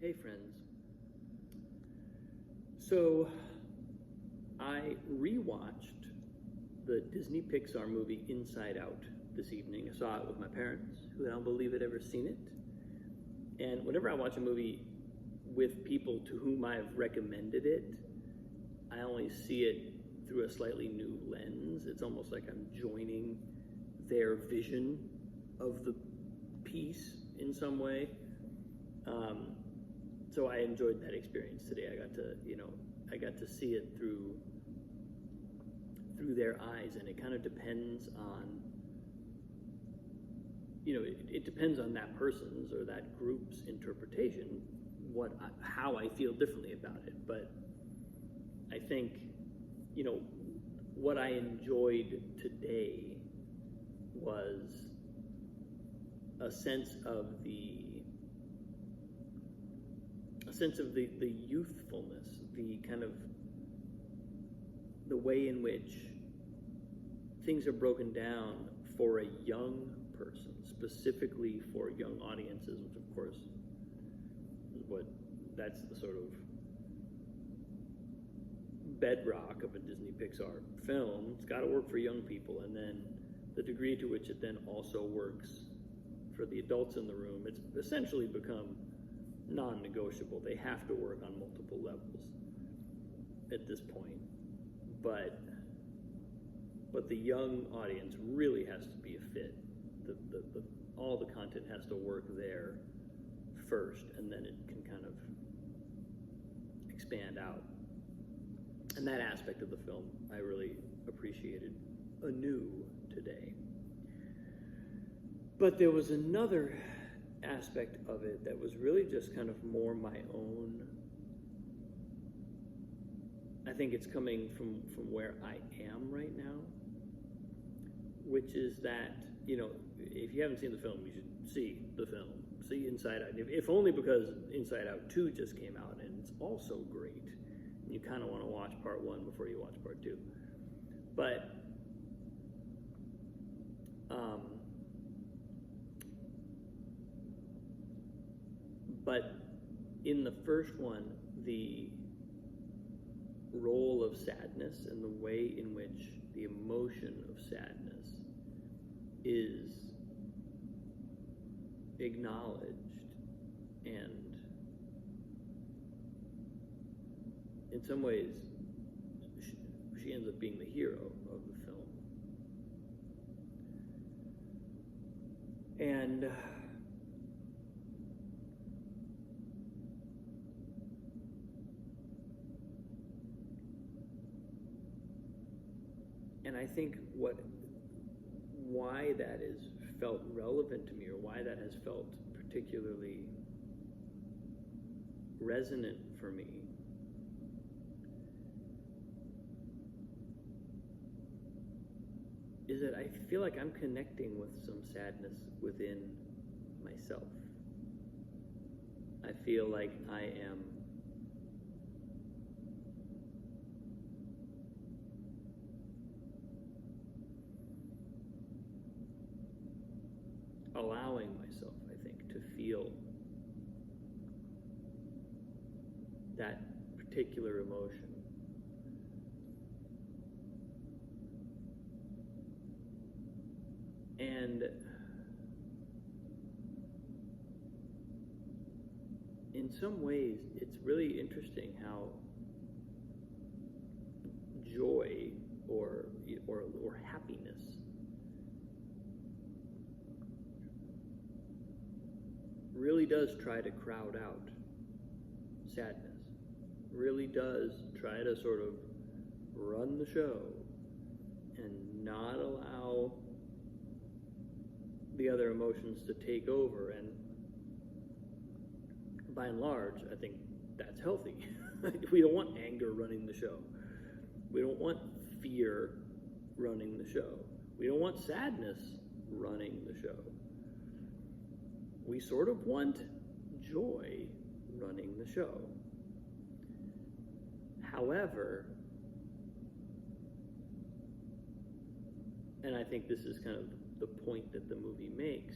Hey friends. So I rewatched the Disney Pixar movie Inside Out this evening. I saw it with my parents, who I don't believe had ever seen it. And whenever I watch a movie with people to whom I've recommended it, I only see it through a slightly new lens. It's almost like I'm joining their vision of the piece in some way. So I enjoyed that experience today. I got to see it through their eyes, and it kind of depends on, it depends on that person's or that group's interpretation, how I feel differently about it. But I think, what I enjoyed today was a sense of the youthfulness, the kind of the way in which things are broken down for a young person, specifically for young audiences, which of course is that's the sort of bedrock of a Disney Pixar film. It's got to work for young people, and then the degree to which it then also works for the adults in the room, it's essentially become non-negotiable. They have to work on multiple levels at this point. But the young audience really has to be a fit. All the content has to work there first, and then it can kind of expand out. And that aspect of the film I really appreciated anew today. But there was another aspect of it that was really just kind of more my own. I think it's coming from where I am right now, which is that, if you haven't seen the film, you should see the film. See Inside Out, if only because Inside Out 2 just came out, and it's also great. You kind of want to watch part 1 before you watch part 2. But in the first one, the role of sadness and the way in which the emotion of sadness is acknowledged, and in some ways she ends up being the hero of the film. And I think why that is felt relevant to me, or why that has felt particularly resonant for me, is that I feel like I'm connecting with some sadness within myself. I feel like I am allowing myself, I think, to feel that particular emotion. And in some ways, it's really interesting how joy or happiness really does try to crowd out sadness, really does try to sort of run the show and not allow the other emotions to take over. And by and large, I think that's healthy. We don't want anger running the show. We don't want fear running the show. We don't want sadness running the show. We sort of want joy running the show. However, and I think this is kind of the point that the movie makes,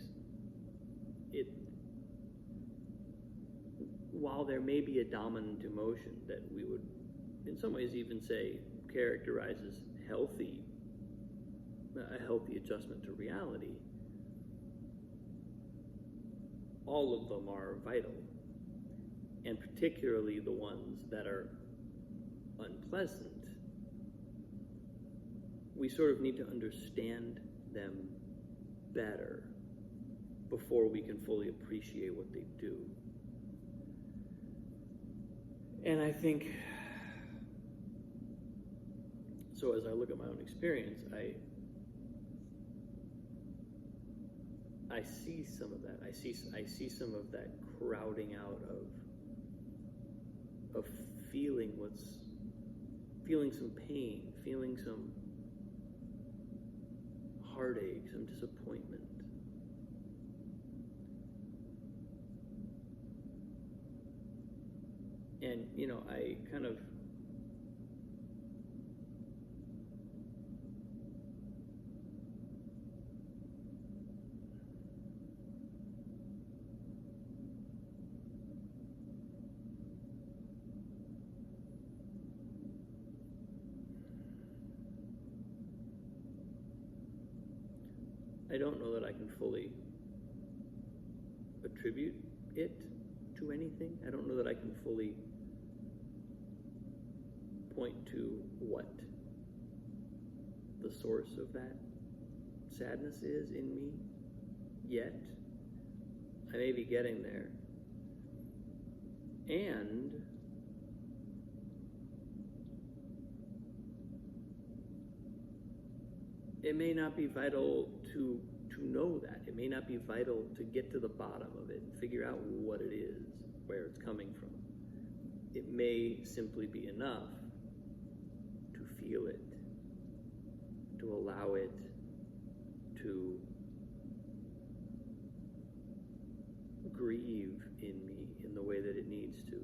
while there may be a dominant emotion that we would, in some ways, even say characterizes a healthy adjustment to reality, all of them are vital, and particularly the ones that are unpleasant. We sort of need to understand them better before we can fully appreciate what they do. And I think, so as I look at my own experience, I see some of that. I see some of that crowding out of feeling some pain, feeling some heartache, some disappointment. And, I kind of I don't know that I can fully attribute it to anything. I don't know that I can fully point to what the source of that sadness is in me yet. I may be getting there. And it may not be vital to know that. It may not be vital to get to the bottom of it and figure out what it is, where it's coming from. It may simply be enough to feel it, to allow it to grieve in me in the way that it needs to.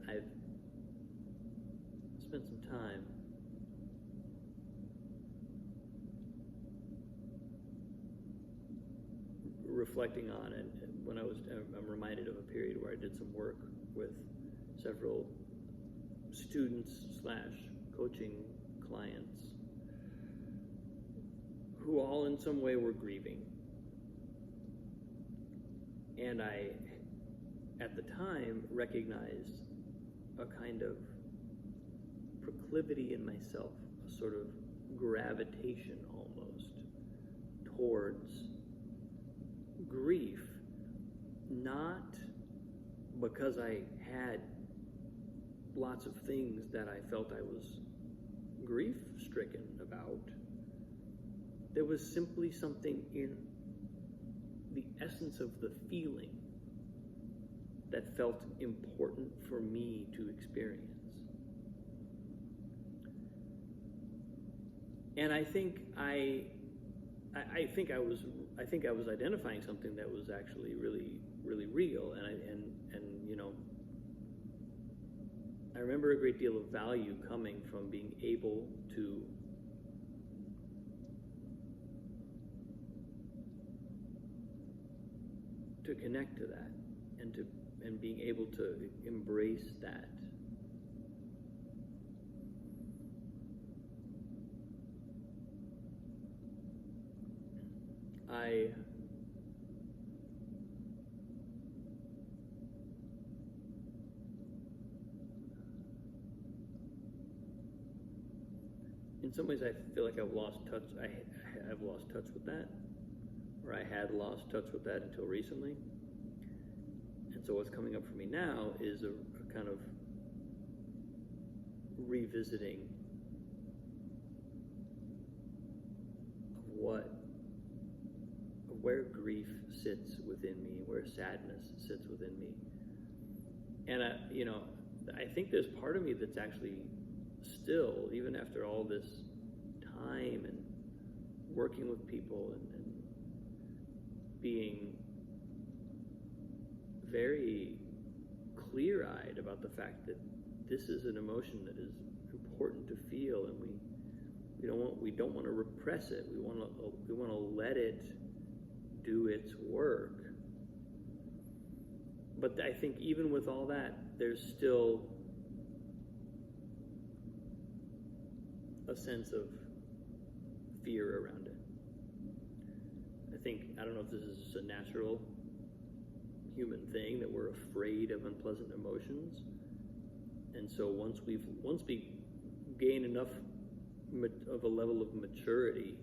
I've spent some time reflecting on it. And I'm reminded of a period where I did some work with several students / coaching clients who all in some way were grieving. And I, at the time, recognized a kind of proclivity in myself, a sort of gravitation almost towards grief, not because I had lots of things that I felt I was grief-stricken about. There was simply something in the essence of the feeling that felt important for me to experience. And I think I was identifying something that was actually really, really real, and I remember a great deal of value coming from being able to connect to that and being able to embrace that. In some ways, I feel like I've lost touch. I've lost touch with that, or I had lost touch with that until recently. And so what's coming up for me now is a kind of revisiting of where grief sits within me, where sadness sits within me. And I think there's part of me that's actually still, even after all this time and working with people and being very clear-eyed about the fact that this is an emotion that is important to feel, and we don't want to repress it. We want to let it do its work. But I think even with all that, there's still a sense of fear around it. I don't know if this is just a natural human thing that we're afraid of unpleasant emotions. And so once we gain enough of a level of maturity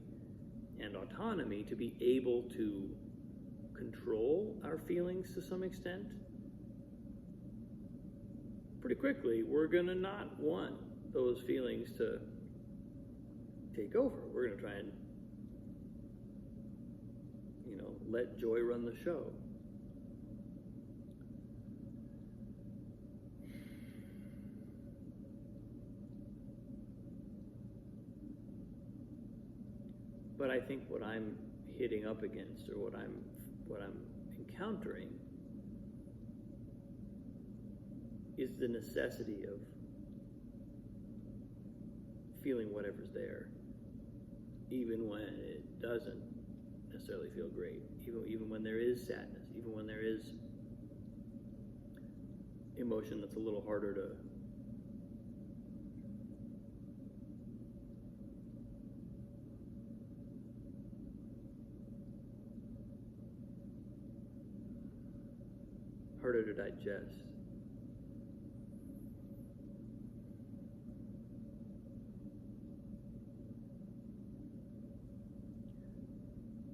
and autonomy to be able to control our feelings to some extent, pretty quickly we're going to not want those feelings to take over. We're going to try and, let joy run the show. But I think what I'm hitting up against, or what I'm encountering, is the necessity of feeling whatever's there, even when it doesn't necessarily feel great, even when there is sadness, even when there is emotion that's a little harder to digest.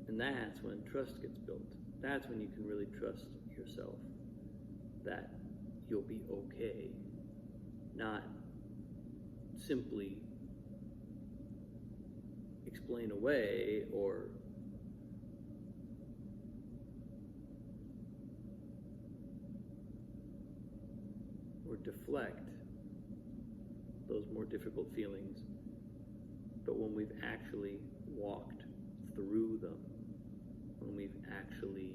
And that's when trust gets built. That's when you can really trust yourself that you'll be okay, not simply explain away or deflect those more difficult feelings, but when we've actually walked through them, when we've actually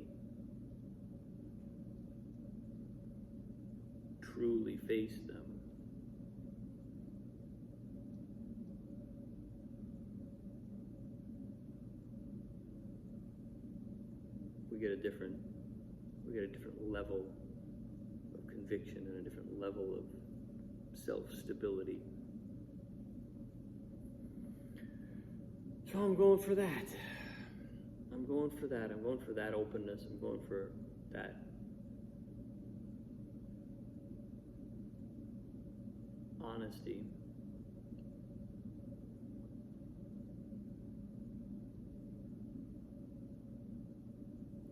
truly faced them, we get a different level of conviction and a different level of self-stability. So I'm going for that. I'm going for that openness. I'm going for that honesty.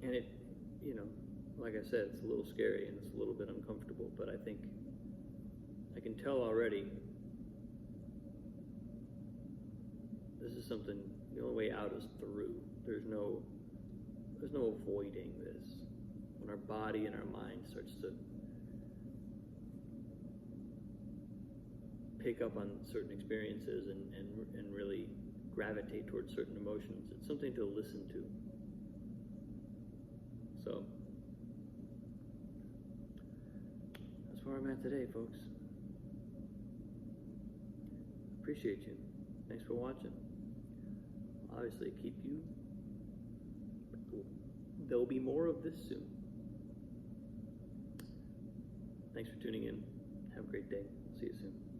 And it, like I said, it's a little scary and it's a little bit uncomfortable, but I think I can tell already this is something, the only way out is through. There's no avoiding this. When our body and our mind starts to pick up on certain experiences and really gravitate towards certain emotions, it's something to listen to. So that's where I'm at today, folks. Appreciate you. Thanks for watching. Obviously, keep you. There'll be more of this soon. Thanks for tuning in. Have a great day. See you soon.